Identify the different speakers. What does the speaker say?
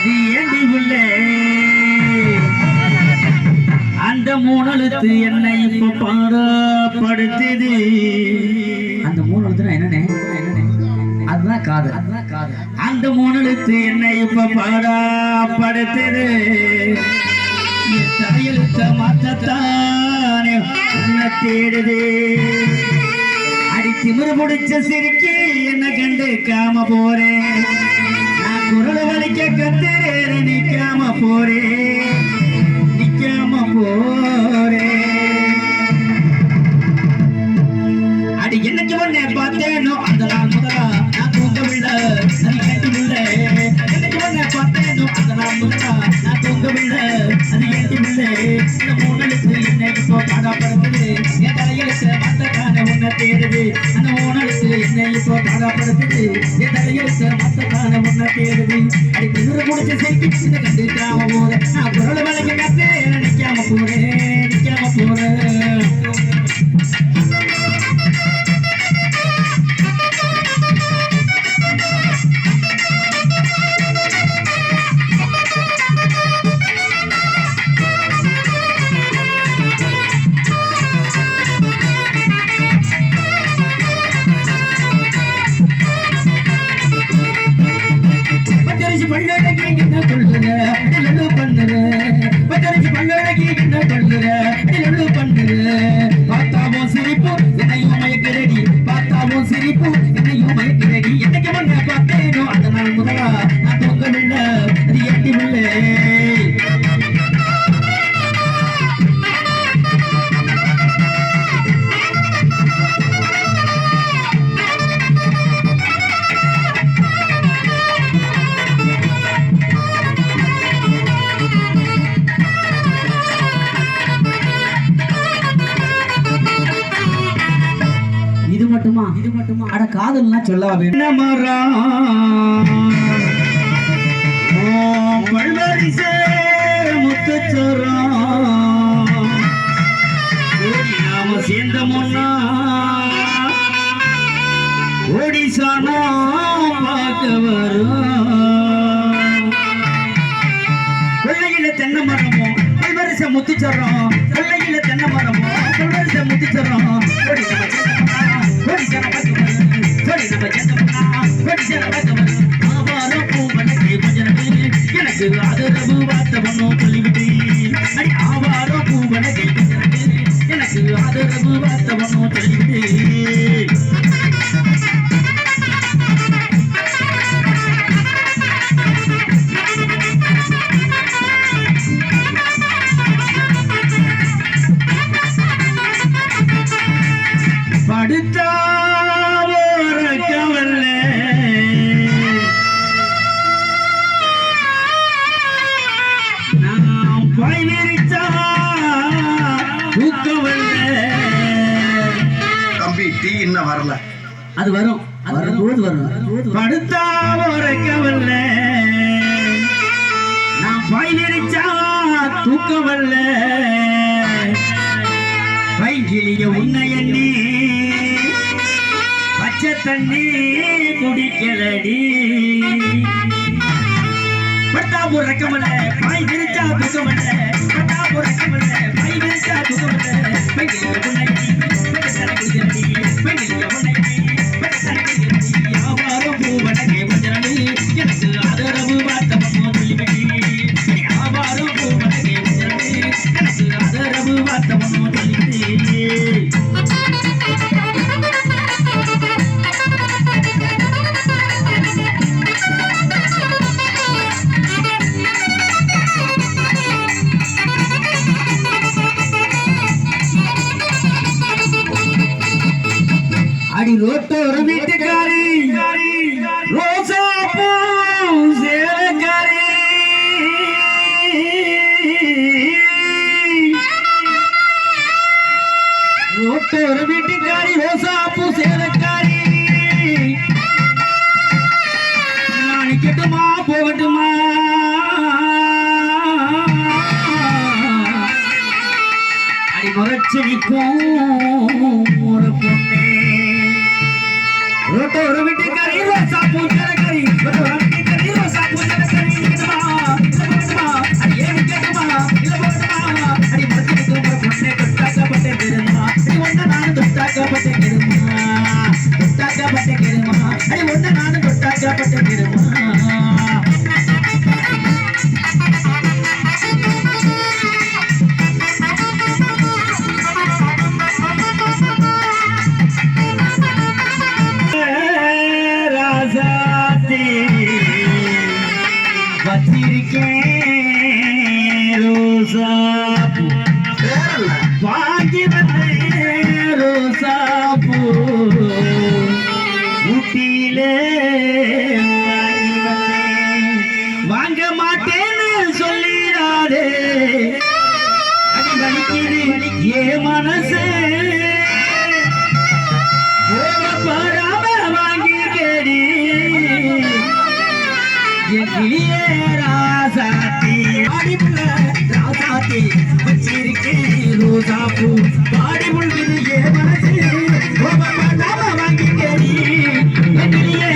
Speaker 1: அது ஏண்டி உள்ள அந்த மூணெழுத்து என்னை இப்ப பாடப்படுத்துது. அந்த மூணெழுத்துனா என்னன்னு அதுதான் காதல். அந்த மூணெழுத்து என்னை இப்ப பாடப்படுத்துது. தலையெழுத்த மாற்றத்தானே உன்னை தேடுது. அடி திமிரு முடிச்ச சிரிக்கி என்ன கண்டு காம போறேன். நான் குரல் வலிக்க கத்துறேன் நிக்காம போறேன் நிக்காம போறேன். அடி என்னைக்கு ஒன்னே பார்த்தேனோ அந்த நாள் முதலா நான் தூங்கவில்லை அது கேட்டுவில்லை. என்னைக்கு ஒன்னே பார்த்தேனோ அந்த நாள் முதலா நான் தூங்கவில்லை அது கேட்டுவில்லை. இந்த மூணெழுத்து என்னை இப்போ பாடப்படுத்துது. என் தலையெழுத்து மத்தக்கான உன்னை தேடுது. அந்த மூணெழுத்து என்னை இப்போ பாடப்படுத்துது. என் தலையெழுத்து மத்தக்கான உன்னை தேடுது. அடி திமிரு முடிச்சு சேர்த்து கண்டு காம போறேன். நான் குரல் வளைக்க கத்து நிக்காம போறேன் நிக்காம போறேன். பல்லழகி என்ன கொள்ளுற லல்லு பண்ணுற. பச்சரிச்சு பல்லழகி என்ன கொள்ளுற லல்லு பண்ணுற. பார்த்தாவும் சிரிப்பு என்னையும் மயக்கிறடி. பார்த்தாவும் சிரிப்பு என்னையும் மயக்கிறடி. என்னைக்கு முன்ன பார்த்தேனோ அந்த நாள் முதலா நான் தூங்கவில்லை அது ஏட்டி இல்லை. இது மட்டுமா அட காதல்னா சொல்லவா வேணும். முத்துச்சரம் நாம சேர்ந்த முன்னா ஒடிசானா பார்க்க வரும். கொள்ளையில தென்னை மரமோ பல்வரிச முத்துச்சரம். கொள்ளையில தென்னை மரமோ பல்வரிச முத்துச்சரம். எனக்கு ஆதரவு வார்த்தவனோ சொல்லிவிட்டு. அடி ஆவாரோ பூவனகை எனக்கு ஆதரவு வார்த்தவனோ சொல்லிவிட்டு. படுத்தா
Speaker 2: தம்பி இன்னும் வரல.
Speaker 1: அது வரும் வரும்போது வரும். படுத்தா உரைக்கவல்ல நான் பயிரிச்சா தூக்கவல்ல. பைங்கிலிய உன்னை எண்ணி பச்சை தண்ணி குடிக்கலடி. பட்டா உரைக்கவல்ல பாய் விரிச்சா தூக்கவல்ல. பட்டா உரைக்கவல்ல பாய் விரிச்சா தூக்கவல்ல. பைங்கிலிய உன்னை எனக்கு ஆதரவு வார்த்தவனோ சொல்லிவிட்டு. ஆவாரம் பூவனகை எனக்கு ஆதரவு வார்த்தவனோ சொல்லிவிட்டு. அடி ரோட்டோர வீட்டுக்காரி ரோசா பூ சேலக்காரி. ரோட்டோர வீட்டுக்காரி ரோசா பூ சேலக்காரி. நாளைக்கட்டுமா போகட்டுமா அடி முறைச்சு நிற்கும் ஒரு பொண்ணே. ரோட்டோர வீட்டுக்காரி ரோசா பூ சேலக்காரி. ரோட்டோர வீட்டுக்காரி ரோசா பூ சேலக்காரி. ரோசாப்பூ
Speaker 2: பேரல்ல
Speaker 1: வாங்கி வந்தேன் ரோசாப்பூ ஊட்டியிலே வாங்கி வந்தேன். வாங்க மாட்டேன்னு சொல்லிடாதே அடி வலிக்குது ஏ மனசே போகாம வாங்கி கேடி என் கிளியே ராசாத்தி பாடிப்புள்ள ராசாத்தி வச்சிருக்கேன் ரோசாப்பூ பாடி முழுகுது ஏ மனசு போகாம வாங்கி கேடி என் கிளியே